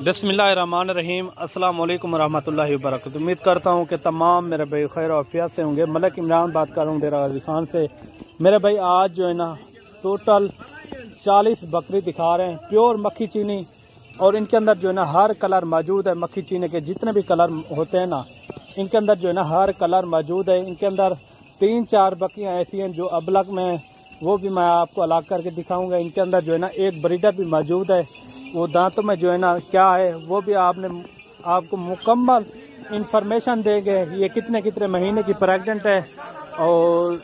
बिस्मिल्लाहिर्रहमानिर्रहीम। अस्सलाम वालेकुम रहमतुल्लाहि व बरकातुहू। उम्मीद करता हूँ कि तमाम मेरे भाई खैर आफियत से होंगे। मलिक इमरान बात कर रहा हूँ डेरा गाजी खान से। मेरे भाई आज जो है ना टोटल 40 बकरी दिखा रहे हैं, प्योर मक्खी चीनी, और इनके अंदर जो है ना हर कलर मौजूद है। मक्खी चीनी के जितने भी कलर होते हैं ना, इनके अंदर जो है ना हर कलर मौजूद है। इनके अंदर 3-4 बकरियाँ ऐसी हैं जो अबलग में, वो भी मैं आपको अलग करके दिखाऊंगा। इनके अंदर जो है ना एक ब्रीडर भी मौजूद है, वो दांतों में जो है ना क्या है वो भी आपको मुकम्मल इंफॉर्मेशन देंगे। ये कितने कितने महीने की प्रेग्नेंट है और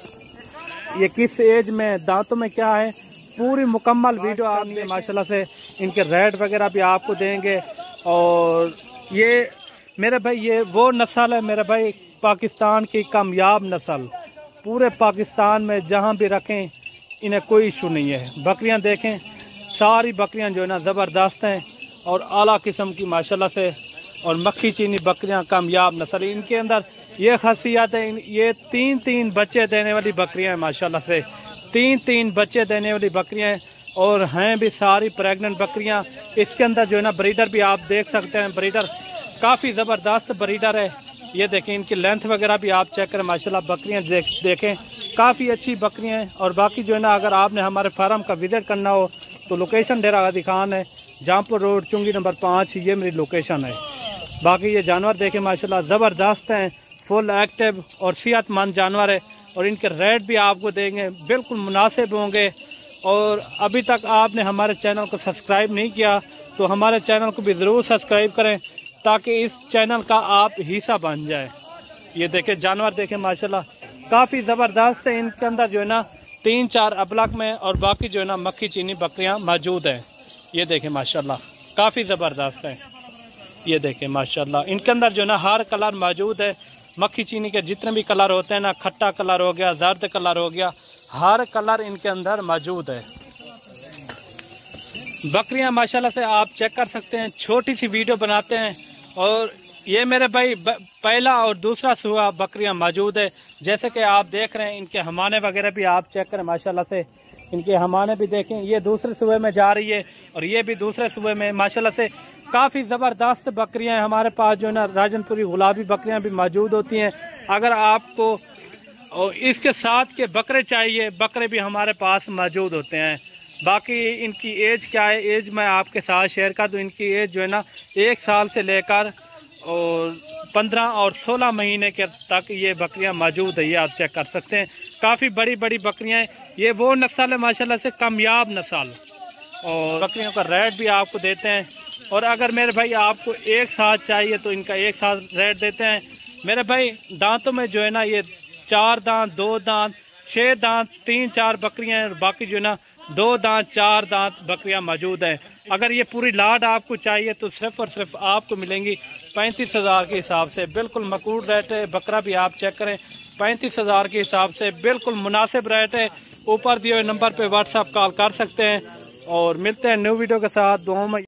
ये किस एज में, दांतों में क्या है, पूरी मुकम्मल वीडियो आपने माशाल्लाह से। इनके रेट वगैरह भी आपको देंगे। और ये मेरे भाई ये वो नस्ल है मेरे भाई, पाकिस्तान की कामयाब नस्ल। पूरे पाकिस्तान में जहाँ भी रखें इन्हें कोई इशू नहीं है। बकरियाँ देखें, सारी बकरियां जो है ना ज़बरदस्त हैं और आला किस्म की माशाल्लाह से। और मक्खी चीनी बकरियां कामयाब नस्ल। इनके अंदर ये खासियत है, ये 3-3 बच्चे देने वाली बकरियां हैं माशाल्लाह से। 3-3 बच्चे देने वाली बकरियां हैं और हैं भी सारी प्रेग्नेंट बकरियां। इसके अंदर जो है ना ब्रीडर भी आप देख सकते हैं। ब्रीडर काफ़ी ज़बरदस्त ब्रीडर है। ये देखें, इनकी लेंथ वगैरह भी आप चेक करें माशाल्लाह। बकरियाँ देखें, काफ़ी अच्छी बकरियाँ हैं। और बाकी जो है ना अगर आपने हमारे फार्म का विज़िट करना हो तो लोकेशन डेरा गाजी खान है, जहाँपुर रोड, चुंगी नंबर 5, ये मेरी लोकेशन है। बाकी ये जानवर देखें माशाल्लाह ज़बरदस्त हैं, फुल एक्टिव और सेहतमंद जानवर है। और इनके रेट भी आपको देंगे, बिल्कुल मुनासिब होंगे। और अभी तक आपने हमारे चैनल को सब्सक्राइब नहीं किया तो हमारे चैनल को भी ज़रूर सब्सक्राइब करें ताकि इस चैनल का आप हिस्सा बन जाए। ये देखें जानवर देखें माशाल्लाह काफ़ी ज़बरदस्त है। इनके अंदर जो है ना 3-4 अबलग में और बाकी जो है ना मक्खी चीनी बकरियां मौजूद हैं। ये देखें माशाल्लाह काफ़ी ज़बरदस्त है। ये देखें माशाल्लाह इनके अंदर जो है ना हर कलर मौजूद है। मक्खी चीनी के जितने भी कलर होते हैं ना, खट्टा कलर हो गया, जर्द कलर हो गया, हर कलर इनके अंदर मौजूद है। बकरियां माशाल्लाह से आप चेक कर सकते हैं। छोटी सी वीडियो बनाते हैं। और ये मेरे भाई पहला और दूसरा सुबह बकरियां मौजूद है। जैसे कि आप देख रहे हैं, इनके हमाने वगैरह भी आप चेक करें माशाल्लाह से। इनके हमाने भी देखें, ये दूसरे सुबह में जा रही है और ये भी दूसरे सुबह में माशाल्लाह से। काफ़ी ज़बरदस्त बकरियां हैं हमारे पास। जो है ना राजनपुरी गुलाबी बकरियां भी मौजूद होती हैं। अगर आपको और इसके साथ के बकरे चाहिए, बकरे भी हमारे पास मौजूद होते हैं। बाकी इनकी एज क्या है, एज मैं आपके साथ शेयर कर दूँ। इनकी एज जो है ना 1 साल से लेकर और 15 और 16 महीने के तक ये बकरियां मौजूद है। ये आप चेक कर सकते हैं, काफ़ी बड़ी बड़ी बकरियां हैं। ये वो नस्ल है माशाल्लाह से, कामयाब नस्ल। और बकरियों का रेट भी आपको देते हैं। और अगर मेरे भाई आपको एक साथ चाहिए तो इनका एक साथ रेट देते हैं। मेरे भाई दांतों में जो है ना ये 4 दांत, 2 दांत, 6 दांत, 3-4 बकरियां हैं। और बाकी जो है ना 2 दांत, 4 दांत बकरियां मौजूद हैं। अगर ये पूरी लाड आपको चाहिए तो सिर्फ और सिर्फ आपको मिलेंगी 35,000 के हिसाब से। बिल्कुल मकबूल रेट है। बकरा भी आप चेक करें, 35,000 के हिसाब से बिल्कुल मुनासिब रेट है। ऊपर दिए हुए नंबर पे व्हाट्सएप कॉल कर सकते हैं। और मिलते हैं न्यू वीडियो के साथ। दुआओं में